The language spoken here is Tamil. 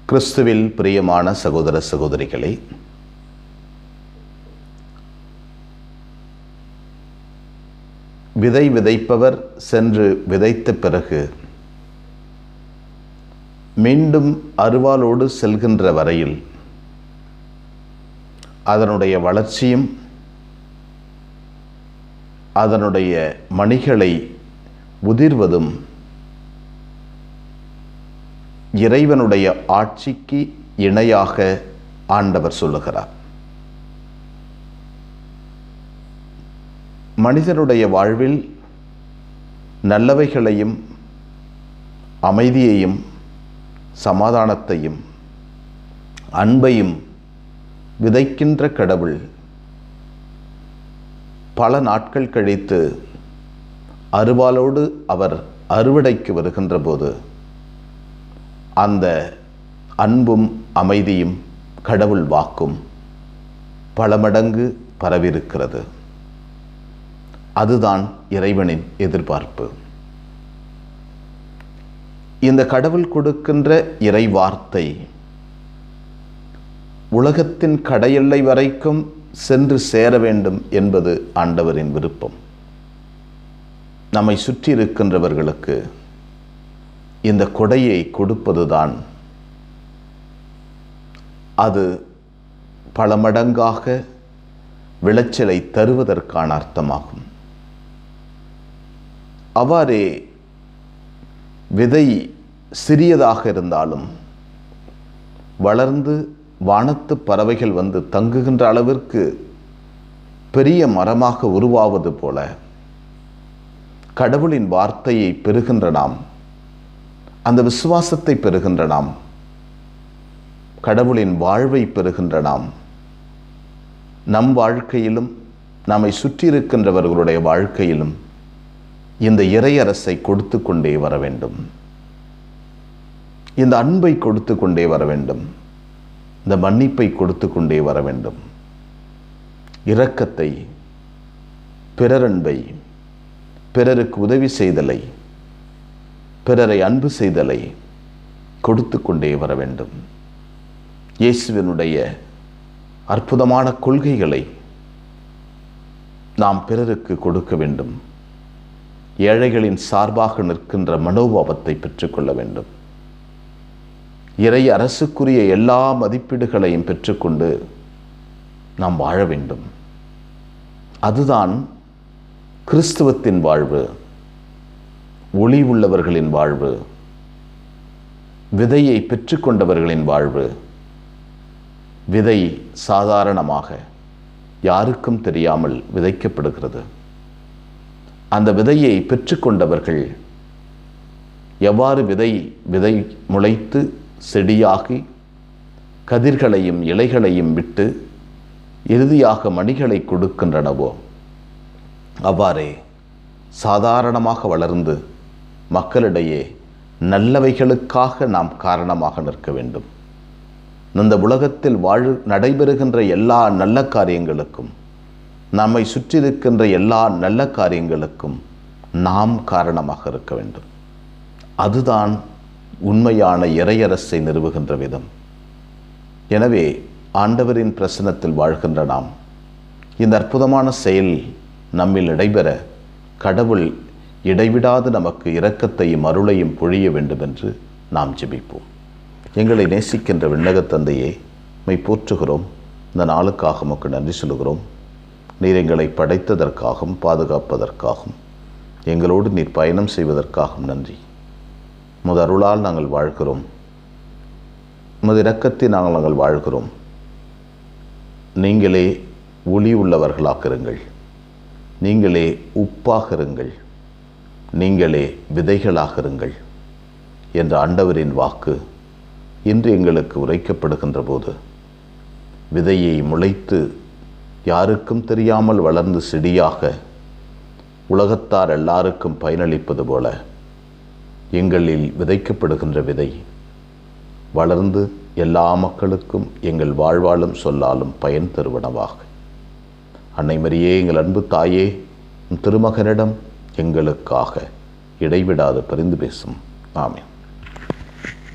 கிறிஸ்துவில் பிரியமான சகோதர சகோதரிகளே, விதை விதைப்பவர் சென்று விதைத்த பிறகு மீண்டும் அருவாளோடு செல்கின்ற வரையில் அதனுடைய வளர்ச்சியும் அதனுடைய மணிகளை உதிர்வதும் இறைவனுடைய ஆட்சிக்கு இணையாக ஆண்டவர் சொல்லுகிறார். மனிதனுடைய வாழ்வில் நல்லவைகளையும் அமைதியையும் சமாதானத்தையும் அன்பையும் விதைக்கின்ற கடவுள் பல நாட்கள் கழித்து அருவாளோடு அவர் அறுவடைக்கு வருகின்ற போது அந்த அன்பும் அமைதியும் கடவுள் வாக்கும் பல மடங்கு பரவியிருக்கிறது. அதுதான் இறைவனின் எதிர்பார்ப்பு. இந்த கடவுள் கொடுக்கின்ற இறை வார்த்தை உலகத்தின் கடையெல்லை வரைக்கும் சென்று சேர வேண்டும் என்பது ஆண்டவரின் விருப்பம். நம்மை சுற்றி இருக்கின்றவர்களுக்கு இந்த கொடையை கொடுப்பதுதான் அது பல மடங்காக விளைச்சலை தருவதற்கான அர்த்தமாகும். அவ்வாறே விதை சிறியதாக இருந்தாலும் வளர்ந்து வானத்து பறவைகள் வந்து தங்குகின்ற அளவிற்கு பெரிய மரமாக உருவாவது போல கடவுளின் வார்த்தையை பெறுகின்ற நாம், அந்த விசுவாசத்தை பெறுகின்ற நாம், கடவுளின் வாழ்வை பெறுகின்ற நாம், நம் வாழ்க்கையிலும் நம்மை சுற்றியிருக்கின்றவர்களுடைய வாழ்க்கையிலும் இந்த இறையரசை கொடுத்து கொண்டே வர வேண்டும். இந்த அன்பை கொடுத்து கொண்டே வர வேண்டும். இந்த மன்னிப்பை கொடுத்து கொண்டே வர வேண்டும். இரக்கத்தை, பிறரன்பை, பிறருக்கு உதவி செய்தலை, பிறரை அன்பு செய்தலை கொடுத்து கொண்டே வர வேண்டும். இயேசுவினுடைய அற்புதமான கொள்கைகளை நாம் பிறருக்கு கொடுக்க வேண்டும். ஏழைகளின் சார்பாக நிற்கின்ற மனோபாவத்தை பெற்றுக்கொள்ள வேண்டும். இறை அரசுக்குரிய எல்லா மதிப்பீடுகளையும் பெற்றுக்கொண்டு நாம் வாழ வேண்டும். அதுதான் கிறிஸ்துவத்தின் வாழ்வு, ஒளி உள்ளவர்களின் வாழ்வு, விதையை பெற்றுக்கொண்டவர்களின் வாழ்வு. விதை சாதாரணமாக யாருக்கும் தெரியாமல் விதைக்கப்படுகிறது. அந்த விதையை பெற்றுக்கொண்டவர்கள் எவ்வாறு விதை முளைத்து செடியாகி கதிர்களையும் இலைகளையும் விட்டு இறுதியாக மணிகளை கொடுக்கின்றனவோ அவ்வாறே சாதாரணமாக வளர்ந்து மக்களிடையே நல்லவைகளுக்காக நாம் காரணமாக நிற்க வேண்டும். இந்த உலகத்தில் நடைபெறுகின்ற எல்லா நல்ல காரியங்களுக்கும், நம்மை சுற்றியிருக்கின்ற எல்லா நல்ல காரியங்களுக்கும் நாம் காரணமாக இருக்க வேண்டும். அதுதான் உண்மையான இறையரசை நிறுவுகின்ற விதம். எனவே ஆண்டவரின் பிரசன்னத்தில் வாழ்கின்ற நாம் இந்த அற்புதமான செயல் நம்மில் நடைபெற கடவுள் இடைவிடாது நமக்கு இரக்கத்தையும் அருளையும் பொழிய வேண்டும் என்று நாம் ஜெபிப்போம். எங்களை நேசிக்கின்ற விண்ணகத் தந்தையே, மை போற்றுகிறோம். இந்த நாளுக்காக உமக்கு நன்றி சொல்கிறோம். நீர் எங்களை படைத்ததற்காகவும் பாதுகாப்பதற்காகவும் எங்களோடு நீர் பயணம் செய்வதற்காகவும் நன்றி. உமது அருளால் நாங்கள் வாழ்கிறோம். உமது இரக்கத்தில் நாங்கள் வாழ்கிறோம். நீங்களே ஒளி உள்ளவர்களாக இருங்கள். நீங்களே உப்பாக இருங்கள். நீங்களே விதைகளாக இருங்கள் என்ற ஆண்டவரின் வாக்கு இன்று எங்களுக்கு உரைக்கப்படுகின்ற போது, விதையை முளைத்து யாருக்கும் தெரியாமல் வளர்ந்து செடியாக உலகத்தார் எல்லாருக்கும் பயனளிப்பது போல எங்களில் விதைக்கப்படுகின்ற விதை வளர்ந்து எல்லா மக்களுக்கும் எங்கள் வாழ்வாலும் சொல்லாலும் பயன் தருவனவாக. அன்னை மரியே, எங்கள் அன்பு தாயே, திருமகனிடம் எங்களுக்காக இடைவிடாது பரிந்து பேசும். ஆமென்.